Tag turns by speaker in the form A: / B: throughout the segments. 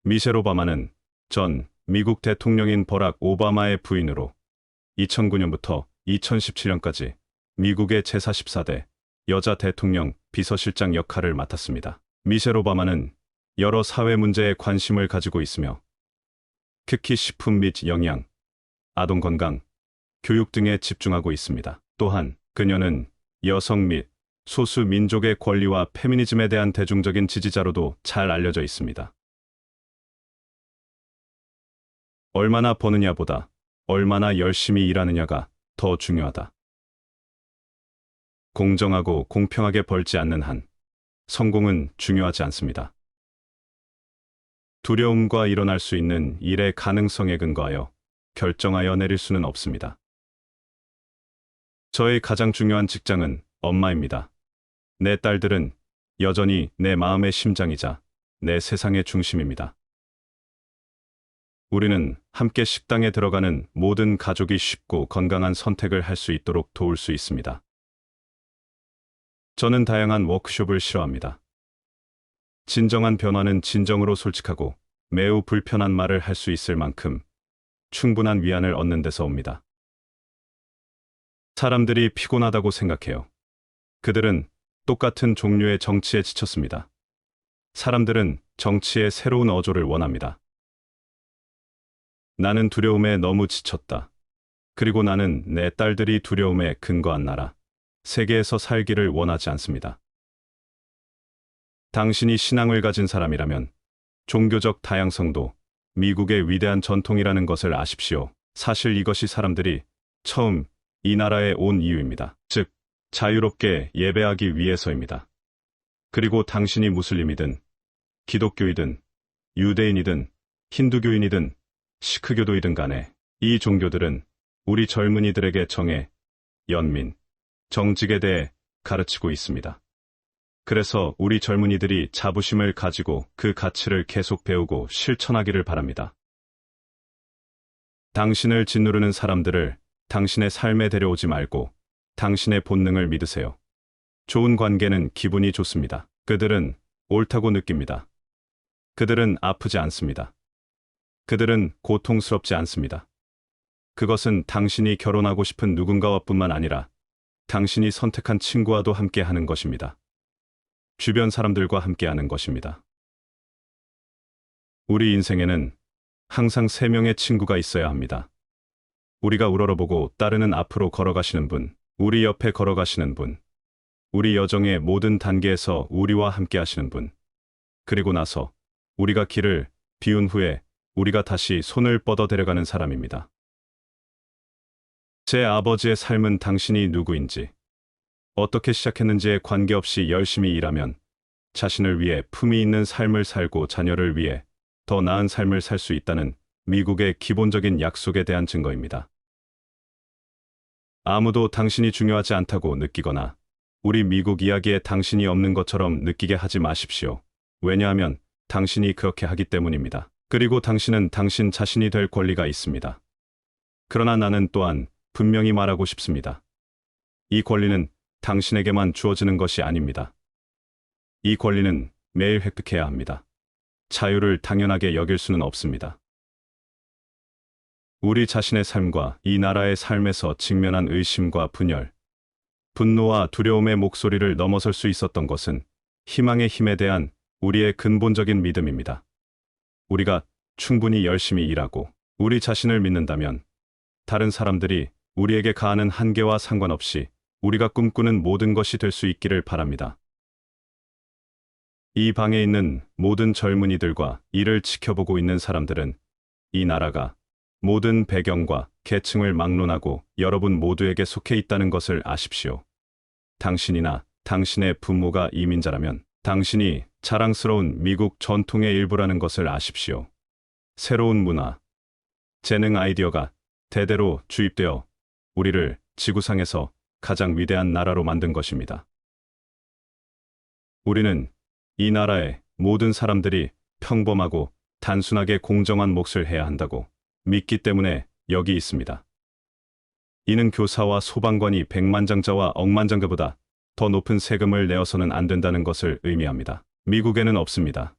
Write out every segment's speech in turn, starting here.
A: 미셸 오바마는 전 미국 대통령인 버락 오바마의 부인으로 2009년부터 2017년까지 미국의 제44대 여자 대통령 비서실장 역할을 맡았습니다. 미셸 오바마는 여러 사회 문제에 관심을 가지고 있으며 특히 식품 및 영양, 아동 건강, 교육 등에 집중하고 있습니다. 또한 그녀는 여성 및 소수 민족의 권리와 페미니즘에 대한 대중적인 지지자로도 잘 알려져 있습니다. 얼마나 버느냐보다 얼마나 열심히 일하느냐가 더 중요하다. 공정하고 공평하게 벌지 않는 한 성공은 중요하지 않습니다. 두려움과 일어날 수 있는 일의 가능성에 근거하여 결정하여 내릴 수는 없습니다. 저의 가장 중요한 직장은 엄마입니다. 내 딸들은 여전히 내 마음의 심장이자 내 세상의 중심입니다. 우리는 함께 식당에 들어가는 모든 가족이 쉽고 건강한 선택을 할 수 있도록 도울 수 있습니다. 저는 다양한 워크숍을 싫어합니다. 진정한 변화는 진정으로 솔직하고 매우 불편한 말을 할 수 있을 만큼 충분한 위안을 얻는 데서 옵니다. 사람들이 피곤하다고 생각해요. 그들은 똑같은 종류의 정치에 지쳤습니다. 사람들은 정치의 새로운 어조를 원합니다. 나는 두려움에 너무 지쳤다. 그리고 나는 내 딸들이 두려움에 근거한 나라, 세계에서 살기를 원하지 않습니다. 당신이 신앙을 가진 사람이라면 종교적 다양성도 미국의 위대한 전통이라는 것을 아십시오. 사실 이것이 사람들이 처음 이 나라에 온 이유입니다. 즉, 자유롭게 예배하기 위해서입니다. 그리고 당신이 무슬림이든 기독교이든 유대인이든 힌두교인이든 시크교도이든 간에 이 종교들은 우리 젊은이들에게 정의, 연민, 정직에 대해 가르치고 있습니다. 그래서 우리 젊은이들이 자부심을 가지고 그 가치를 계속 배우고 실천하기를 바랍니다. 당신을 짓누르는 사람들을 당신의 삶에 데려오지 말고 당신의 본능을 믿으세요. 좋은 관계는 기분이 좋습니다. 그들은 옳다고 느낍니다. 그들은 아프지 않습니다. 그들은 고통스럽지 않습니다. 그것은 당신이 결혼하고 싶은 누군가와 뿐만 아니라 당신이 선택한 친구와도 함께 하는 것입니다. 주변 사람들과 함께 하는 것입니다. 우리 인생에는 항상 3명의 친구가 있어야 합니다. 우리가 우러러보고 따르는 앞으로 걸어가시는 분, 우리 옆에 걸어가시는 분, 우리 여정의 모든 단계에서 우리와 함께 하시는 분, 그리고 나서 우리가 길을 비운 후에 우리가 다시 손을 뻗어 데려가는 사람입니다. 제 아버지의 삶은 당신이 누구인지, 어떻게 시작했는지에 관계없이 열심히 일하면 자신을 위해 품위 있는 삶을 살고 자녀를 위해 더 나은 삶을 살 수 있다는 미국의 기본적인 약속에 대한 증거입니다. 아무도 당신이 중요하지 않다고 느끼거나 우리 미국 이야기에 당신이 없는 것처럼 느끼게 하지 마십시오. 왜냐하면 당신이 그렇게 하기 때문입니다. 그리고 당신은 당신 자신이 될 권리가 있습니다. 그러나 나는 또한 분명히 말하고 싶습니다. 이 권리는 당신에게만 주어지는 것이 아닙니다. 이 권리는 매일 획득해야 합니다. 자유를 당연하게 여길 수는 없습니다. 우리 자신의 삶과 이 나라의 삶에서 직면한 의심과 분열, 분노와 두려움의 목소리를 넘어설 수 있었던 것은 희망의 힘에 대한 우리의 근본적인 믿음입니다. 우리가 충분히 열심히 일하고 우리 자신을 믿는다면 다른 사람들이 우리에게 가하는 한계와 상관없이 우리가 꿈꾸는 모든 것이 될 수 있기를 바랍니다. 이 방에 있는 모든 젊은이들과 이를 지켜보고 있는 사람들은 이 나라가 모든 배경과 계층을 막론하고 여러분 모두에게 속해 있다는 것을 아십시오. 당신이나 당신의 부모가 이민자라면 당신이 자랑스러운 미국 전통의 일부라는 것을 아십시오. 새로운 문화, 재능 아이디어가 대대로 주입되어 우리를 지구상에서 가장 위대한 나라로 만든 것입니다. 우리는 이 나라의 모든 사람들이 평범하고 단순하게 공정한 몫을 해야 한다고 믿기 때문에 여기 있습니다. 이는 교사와 소방관이 백만장자와 억만장자보다 더 높은 세금을 내어서는 안 된다는 것을 의미합니다. 미국에는 없습니다.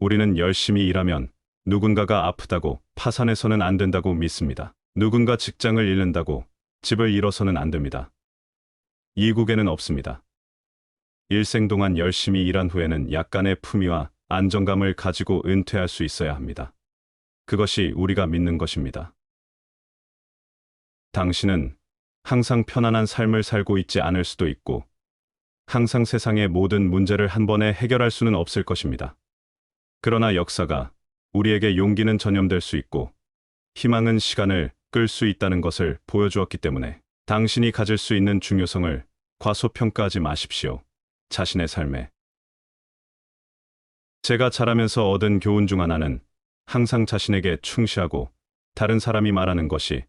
A: 우리는 열심히 일하면 누군가가 아프다고 파산해서는 안 된다고 믿습니다. 누군가 직장을 잃는다고 집을 잃어서는 안 됩니다. 이국에는 없습니다. 일생 동안 열심히 일한 후에는 약간의 품위와 안정감을 가지고 은퇴할 수 있어야 합니다. 그것이 우리가 믿는 것입니다. 당신은 항상 편안한 삶을 살고 있지 않을 수도 있고, 항상 세상의 모든 문제를 한 번에 해결할 수는 없을 것입니다. 그러나 역사가 우리에게 용기는 전염될 수 있고, 희망은 시간을 끌 수 있다는 것을 보여주었기 때문에 당신이 가질 수 있는 중요성을 과소평가하지 마십시오. 자신의 삶에. 제가 자라면서 얻은 교훈 중 하나는 항상 자신에게 충실하고 다른 사람이 말하는 것이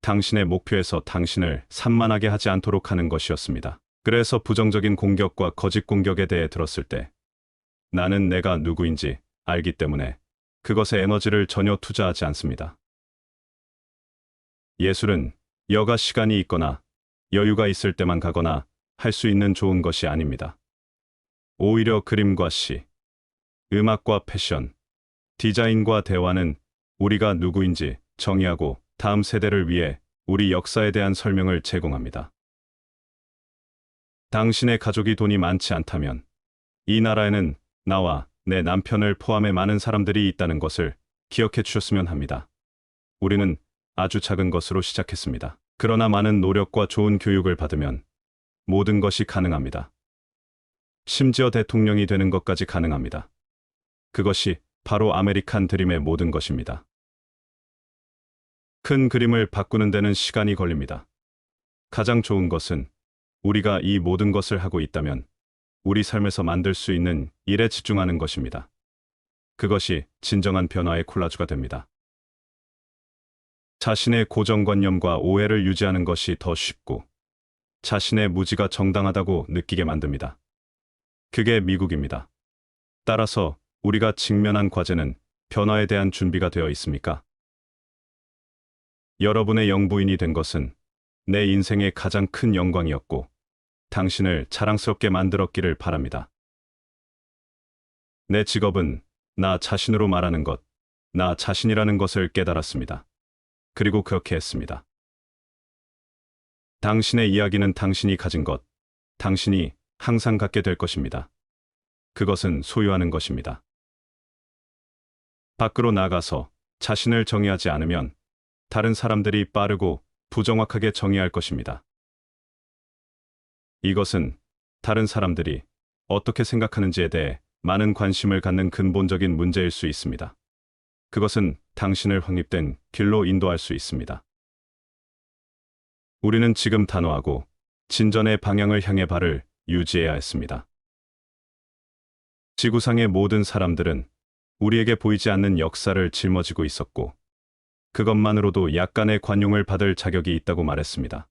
A: 당신의 목표에서 당신을 산만하게 하지 않도록 하는 것이었습니다. 그래서 부정적인 공격과 거짓 공격에 대해 들었을 때 나는 내가 누구인지 알기 때문에 그것에 에너지를 전혀 투자하지 않습니다. 예술은 여가 시간이 있거나 여유가 있을 때만 가거나 할 수 있는 좋은 것이 아닙니다. 오히려 그림과 시, 음악과 패션, 디자인과 대화는 우리가 누구인지 정의하고 다음 세대를 위해 우리 역사에 대한 설명을 제공합니다. 당신의 가족이 돈이 많지 않다면 이 나라에는 나와 내 남편을 포함해 많은 사람들이 있다는 것을 기억해 주셨으면 합니다. 우리는 아주 작은 것으로 시작했습니다. 그러나 많은 노력과 좋은 교육을 받으면 모든 것이 가능합니다. 심지어 대통령이 되는 것까지 가능합니다. 그것이 바로 아메리칸 드림의 모든 것입니다. 큰 그림을 바꾸는 데는 시간이 걸립니다. 가장 좋은 것은 우리가 이 모든 것을 하고 있다면 우리 삶에서 만들 수 있는 일에 집중하는 것입니다. 그것이 진정한 변화의 콜라주가 됩니다. 자신의 고정관념과 오해를 유지하는 것이 더 쉽고 자신의 무지가 정당하다고 느끼게 만듭니다. 그게 미국입니다. 따라서 우리가 직면한 과제는 변화에 대한 준비가 되어 있습니까? 여러분의 영부인이 된 것은 내 인생의 가장 큰 영광이었고 당신을 자랑스럽게 만들었기를 바랍니다. 내 직업은 나 자신으로 말하는 것, 나 자신이라는 것을 깨달았습니다. 그리고 그렇게 했습니다. 당신의 이야기는 당신이 가진 것, 당신이 항상 갖게 될 것입니다. 그것은 소유하는 것입니다. 밖으로 나가서 자신을 정의하지 않으면 다른 사람들이 빠르고 부정확하게 정의할 것입니다. 이것은 다른 사람들이 어떻게 생각하는지에 대해 많은 관심을 갖는 근본적인 문제일 수 있습니다. 그것은 당신을 확립된 길로 인도할 수 있습니다. 우리는 지금 단호하고 진전의 방향을 향해 발을 유지해야 했습니다. 지구상의 모든 사람들은 우리에게 보이지 않는 역사를 짊어지고 있었고 그것만으로도 약간의 관용을 받을 자격이 있다고 말했습니다.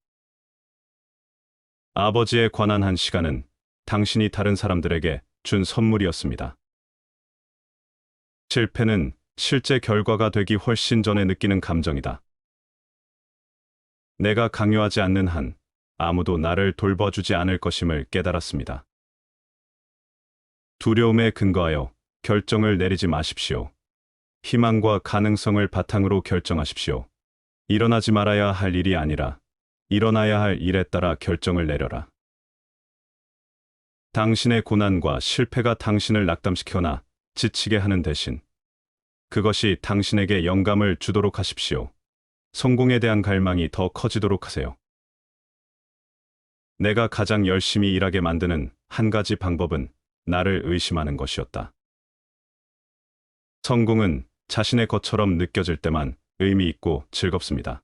A: 아버지에 관한 한 시간은 당신이 다른 사람들에게 준 선물이었습니다. 실패는 실제 결과가 되기 훨씬 전에 느끼는 감정이다. 내가 강요하지 않는 한 아무도 나를 돌봐주지 않을 것임을 깨달았습니다. 두려움에 근거하여 결정을 내리지 마십시오. 희망과 가능성을 바탕으로 결정하십시오. 일어나지 말아야 할 일이 아니라 일어나야 할 일에 따라 결정을 내려라. 당신의 고난과 실패가 당신을 낙담시키거나 지치게 하는 대신 그것이 당신에게 영감을 주도록 하십시오. 성공에 대한 갈망이 더 커지도록 하세요. 내가 가장 열심히 일하게 만드는 한 가지 방법은 나를 의심하는 것이었다. 성공은 자신의 것처럼 느껴질 때만 의미 있고 즐겁습니다.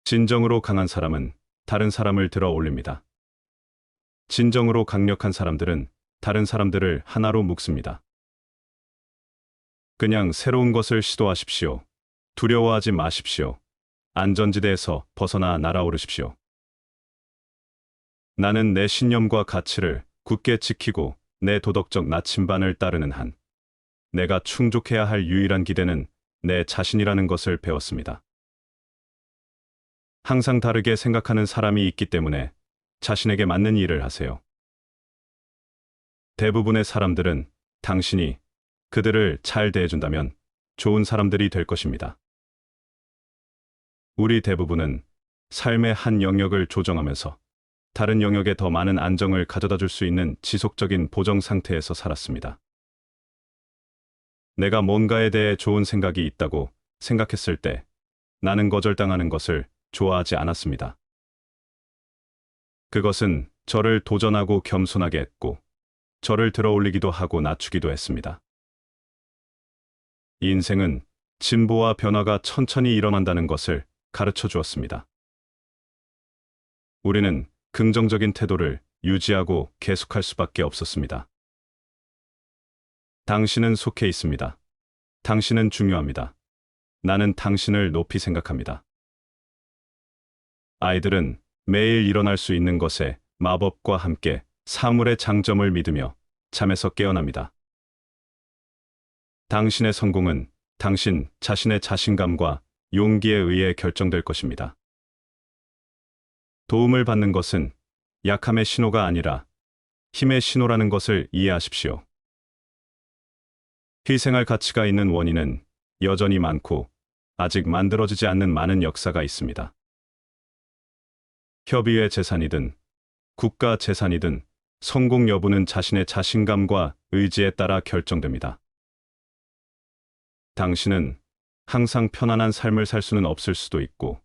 A: 진정으로 강한 사람은 다른 사람을 들어 올립니다. 진정으로 강력한 사람들은 다른 사람들을 하나로 묶습니다. 그냥 새로운 것을 시도하십시오. 두려워하지 마십시오. 안전지대에서 벗어나 날아오르십시오. 나는 내 신념과 가치를 굳게 지키고 내 도덕적 나침반을 따르는 한 내가 충족해야 할 유일한 기대는 내 자신이라는 것을 배웠습니다. 항상 다르게 생각하는 사람이 있기 때문에 자신에게 맞는 일을 하세요. 대부분의 사람들은 당신이 그들을 잘 대해준다면 좋은 사람들이 될 것입니다. 우리 대부분은 삶의 한 영역을 조정하면서 다른 영역에 더 많은 안정을 가져다 줄 수 있는 지속적인 보정 상태에서 살았습니다. 내가 뭔가에 대해 좋은 생각이 있다고 생각했을 때 나는 거절당하는 것을 좋아하지 않았습니다. 그것은 저를 도전하고 겸손하게 했고, 저를 들어올리기도 하고 낮추기도 했습니다. 인생은 진보와 변화가 천천히 일어난다는 것을 가르쳐 주었습니다. 우리는 긍정적인 태도를 유지하고 계속할 수밖에 없었습니다. 당신은 속해 있습니다. 당신은 중요합니다. 나는 당신을 높이 생각합니다. 아이들은 매일 일어날 수 있는 것에 마법과 함께 사물의 장점을 믿으며 잠에서 깨어납니다. 당신의 성공은 당신 자신의 자신감과 용기에 의해 결정될 것입니다. 도움을 받는 것은 약함의 신호가 아니라 힘의 신호라는 것을 이해하십시오. 희생할 가치가 있는 원인은 여전히 많고 아직 만들어지지 않는 많은 역사가 있습니다. 협의회 재산이든 국가 재산이든 성공 여부는 자신의 자신감과 의지에 따라 결정됩니다. 당신은 항상 편안한 삶을 살 수는 없을 수도 있고,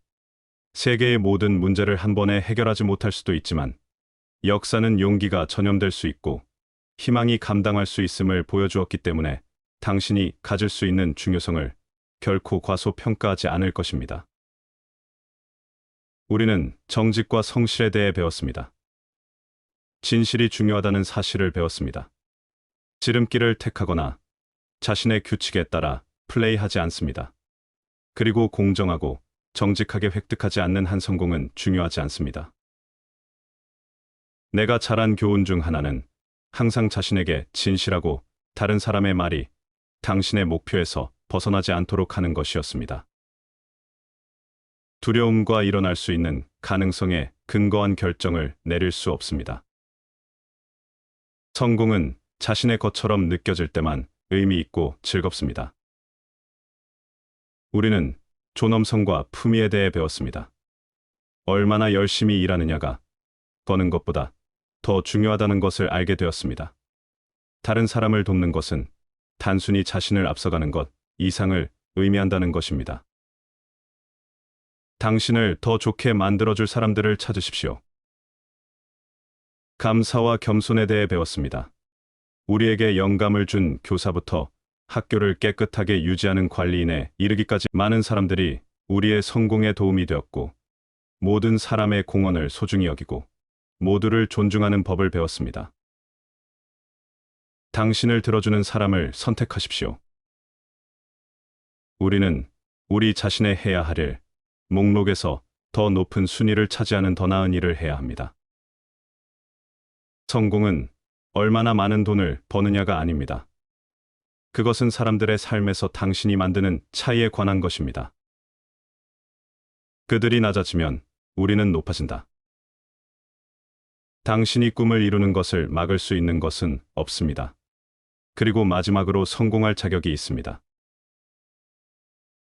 A: 세계의 모든 문제를 한 번에 해결하지 못할 수도 있지만, 역사는 용기가 전염될 수 있고, 희망이 감당할 수 있음을 보여주었기 때문에 당신이 가질 수 있는 중요성을 결코 과소평가하지 않을 것입니다. 우리는 정직과 성실에 대해 배웠습니다. 진실이 중요하다는 사실을 배웠습니다. 지름길을 택하거나 자신의 규칙에 따라 플레이하지 않습니다. 그리고 공정하고 정직하게 획득하지 않는 한 성공은 중요하지 않습니다. 내가 잘한 교훈 중 하나는 항상 자신에게 진실하고 다른 사람의 말이 당신의 목표에서 벗어나지 않도록 하는 것이었습니다. 두려움과 일어날 수 있는 가능성에 근거한 결정을 내릴 수 없습니다. 성공은 자신의 것처럼 느껴질 때만 의미 있고 즐겁습니다. 우리는 존엄성과 품위에 대해 배웠습니다. 얼마나 열심히 일하느냐가 버는 것보다 더 중요하다는 것을 알게 되었습니다. 다른 사람을 돕는 것은 단순히 자신을 앞서가는 것 이상을 의미한다는 것입니다. 당신을 더 좋게 만들어줄 사람들을 찾으십시오. 감사와 겸손에 대해 배웠습니다. 우리에게 영감을 준 교사부터 학교를 깨끗하게 유지하는 관리인에 이르기까지 많은 사람들이 우리의 성공에 도움이 되었고, 모든 사람의 공헌을 소중히 여기고 모두를 존중하는 법을 배웠습니다. 당신을 들어주는 사람을 선택하십시오. 우리는 우리 자신의 해야 할 일, 목록에서 더 높은 순위를 차지하는 더 나은 일을 해야 합니다. 성공은 얼마나 많은 돈을 버느냐가 아닙니다. 그것은 사람들의 삶에서 당신이 만드는 차이에 관한 것입니다. 그들이 낮아지면 우리는 높아진다. 당신이 꿈을 이루는 것을 막을 수 있는 것은 없습니다. 그리고 마지막으로 성공할 자격이 있습니다.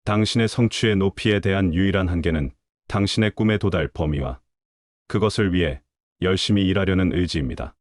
A: 당신의 성취의 높이에 대한 유일한 한계는 당신의 꿈에 도달 범위와 그것을 위해 열심히 일하려는 의지입니다.